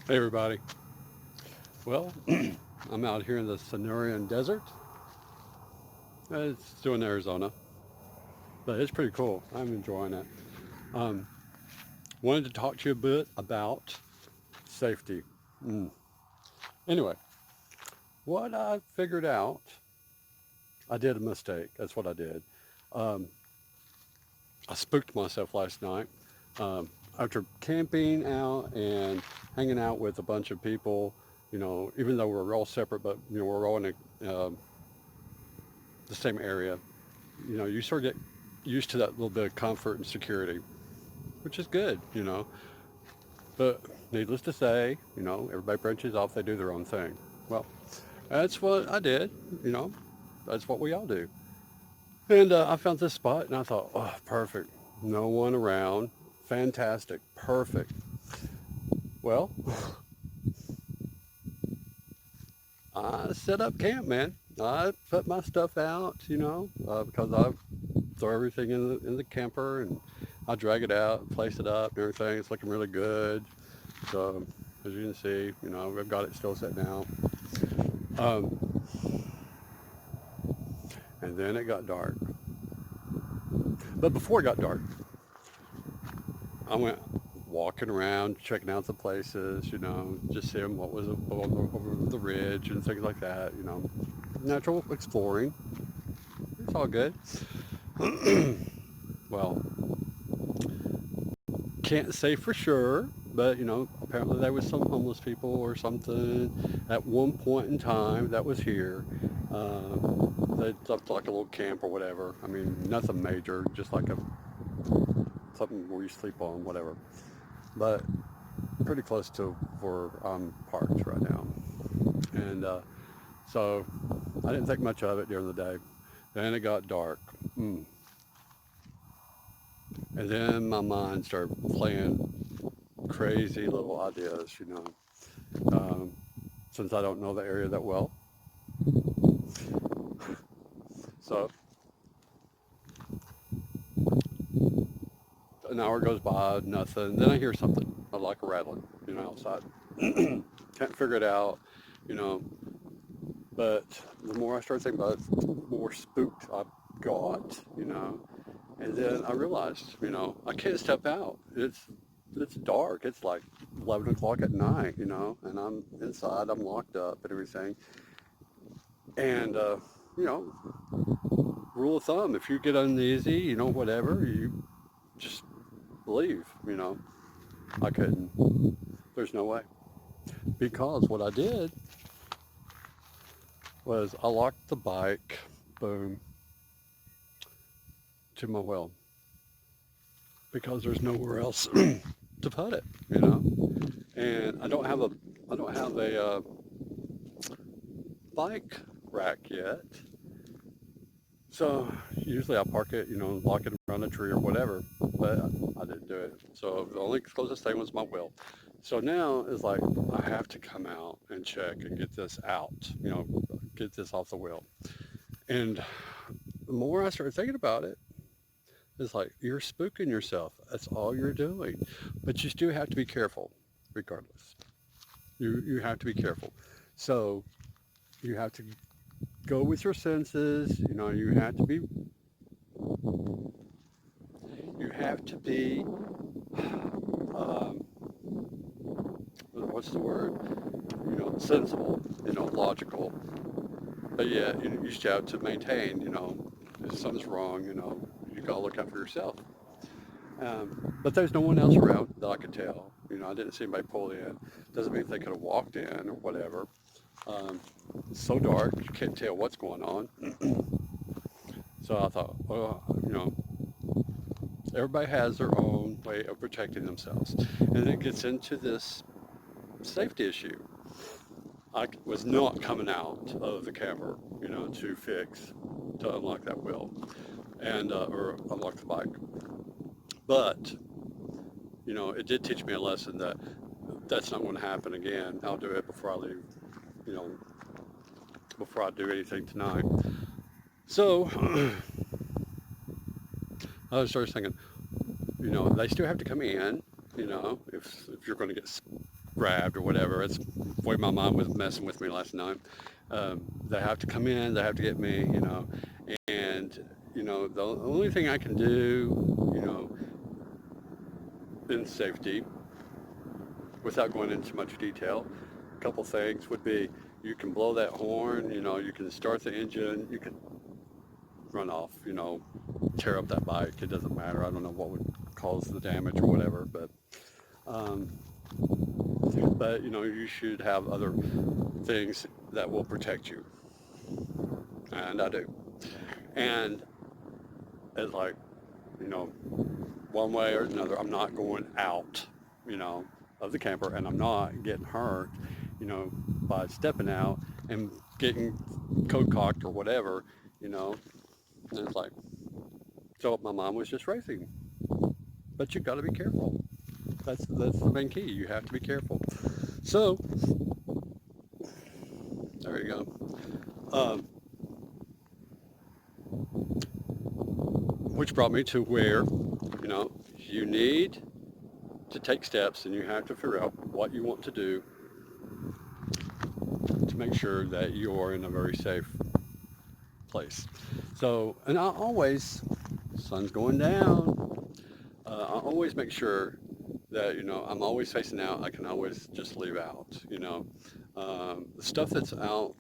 Hey everybody. Well, I'm out here in the Sonorian Desert. It's still in Arizona, but it's pretty cool. I'm enjoying it. Um, Wanted to talk to you a bit about safety. Mm. Anyway, what I figured out, I did a mistake. That's what I did. Um, I spooked myself last night um, after camping out and hanging out with a bunch of people. Even though we're all separate, but we're all in the same area. You sort of get used to that little bit of comfort and security, which is good. But needless to say, everybody branches off, they do their own thing. Well, that's what I did, you know, that's what we all do. And I found this spot and I thought, oh, perfect. No one around. Fantastic. Perfect. Well, I set up camp, man. I put my stuff out, because I throw everything in the camper and I drag it out, place it up and everything. It's looking really good. So as you can see, I've got it still set now. Um, and then it got dark. But before it got dark, I went walking around, checking out the places, just seeing what was over the ridge and things like that. Natural exploring. It's all good. Well, can't say for sure, but apparently there was some homeless people or something at one point in time that was here. Uh, they left like a little camp or whatever. I mean, nothing major, just like a something where you sleep on, whatever. But pretty close to where I'm parked right now, and so I didn't think much of it during the day. Then it got dark, mm. And then my mind started playing crazy little ideas. Um, since I don't know the area that well. So an hour goes by, nothing. Then I hear something like a rattling, outside. Can't figure it out, you know. But the more I started thinking about it, the more spooked I got. And then I realized, I can't step out. It's dark. It's like 11 o'clock at night, and I'm inside. I'm locked up and everything. And you know, rule of thumb: if you get uneasy, whatever, you just leave. I couldn't. There's no way because what I did was I locked the bike, boom, to my well because there's nowhere else to put it. And I don't have a bike rack yet. So usually I park it, lock it around a tree or whatever, but I didn't do it. So the only closest thing was my wheel. So now it's like I have to come out and check and get this out, get this off the wheel. And the more I started thinking about it, it's like you're spooking yourself. That's all you're doing. But you still have to be careful, regardless. You have to be careful. So you have to go with your senses. You have to be um, what's the word? Sensible. Logical. But yeah, you still have to maintain. If something's wrong, you gotta look out for yourself. But there's no one else around that I could tell. I didn't see anybody pull in. Doesn't mean they could have walked in or whatever. Um, it's so dark, you can't tell what's going on. So I thought, well, everybody has their own way of protecting themselves. And it gets into this safety issue. I was not coming out of the camper, to unlock that wheel and or unlock the bike. But it did teach me a lesson that that's not going to happen again. I'll do it before I leave, you know, before I do anything tonight. So I started thinking, they still have to come in, if you're going to get grabbed or whatever. It's the way my mom was messing with me last night. They have to come in, they have to get me, and, the only thing I can do, in safety, without going into much detail, a couple things would be you can blow that horn, you can start the engine, you can run off, tear up that bike. It doesn't matter. I don't know what would cause the damage or whatever, um, but you should have other things that will protect you, and I do. And it's like, you know, one way or another, I'm not going out, you know, of the camper, and I'm not getting hurt, by stepping out and getting code cocked or whatever, you know. And it's like, so my mom was just racing, but you got to be careful. That's the main key. You have to be careful. So there you go. Um, which brought me to where, you need to take steps, and you have to figure out what you want to do to make sure that you are in a very safe place. So, and I always, sun's going down, I always make sure that, I'm always facing out. I can always just leave out, the stuff that's out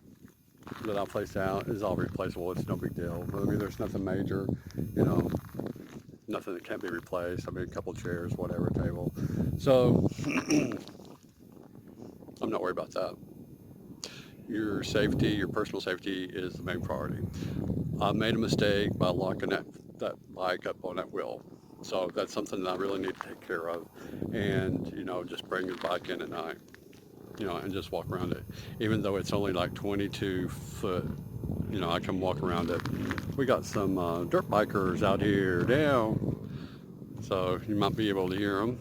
that I place out is all replaceable. It's no big deal. I mean, there's nothing major, you know, nothing that can't be replaced. I mean, a couple chairs, whatever, table. So I'm not worried about that. Your safety, your personal safety is the main priority. I made a mistake by locking that bike up on that wheel. So that's something that I really need to take care of. And, just bring the bike in at night, and just walk around it. Even though it's only like 22 foot, I can walk around it. We got some dirt bikers out here now, so you might be able to hear them.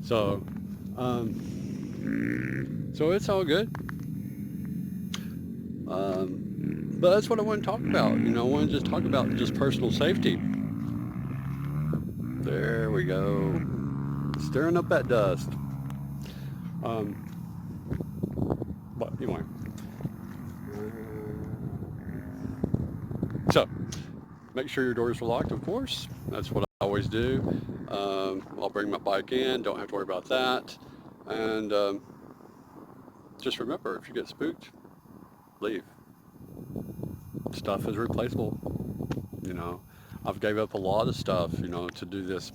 So, so it's all good. But that's what I want to talk about. I want to just talk about just personal safety. There we go. Stirring up that dust. But anyway. So, make sure your doors are locked, of course. That's what I always do. I'll bring my bike in. Don't have to worry about that. And just remember, if you get spooked, leave. Stuff is replaceable. I've gave up a lot of stuff, to do this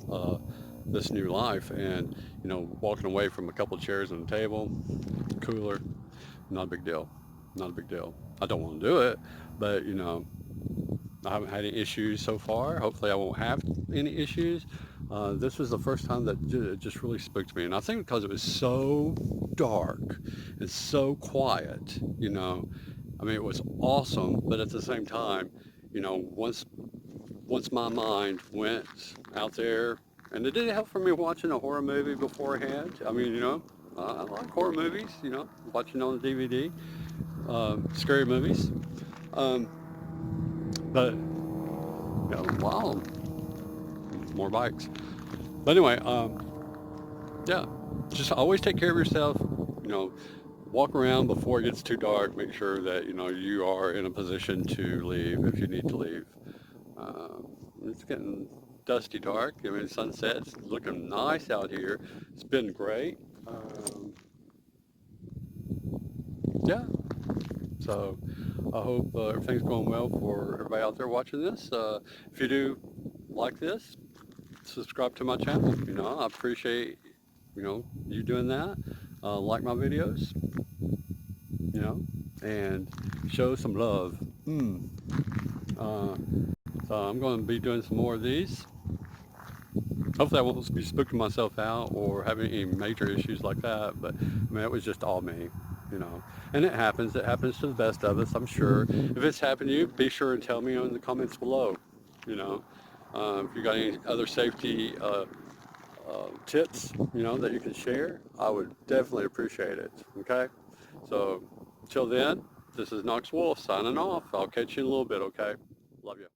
new life, and walking away from a couple chairs and a table, cooler, not a big deal. Not a big deal. I don't want to do it, but I haven't had any issues so far. Hopefully I won't have any issues. This was the first time that it just really spooked me, and I think because it was so dark and so quiet, I mean, it was awesome, but at the same time, once my mind went out there, and it did help for me watching a horror movie beforehand. I mean, I like horror movies, watching on the DVD, scary movies. But, wow, more bikes. But anyway, yeah, just always take care of yourself, walk around before it gets too dark. Make sure that, you are in a position to leave if you need to leave. It's getting dusty dark. I mean, sunset's looking nice out here. It's been great. Yeah. So I hope everything's going well for everybody out there watching this. If you do like this, subscribe to my channel. I appreciate, you doing that. Like my videos, and show some love. So I'm going to be doing some more of these. Hopefully I won't be spooking myself out or having any major issues like that, but I mean, it was just all me, and it happens to the best of us, I'm sure. If it's happened to you, be sure and tell me in the comments below. If you got any other safety tips, that you can share, I would definitely appreciate it. Okay, so until then, this is Knox Wolf signing off. I'll catch you in a little bit. Okay, love you.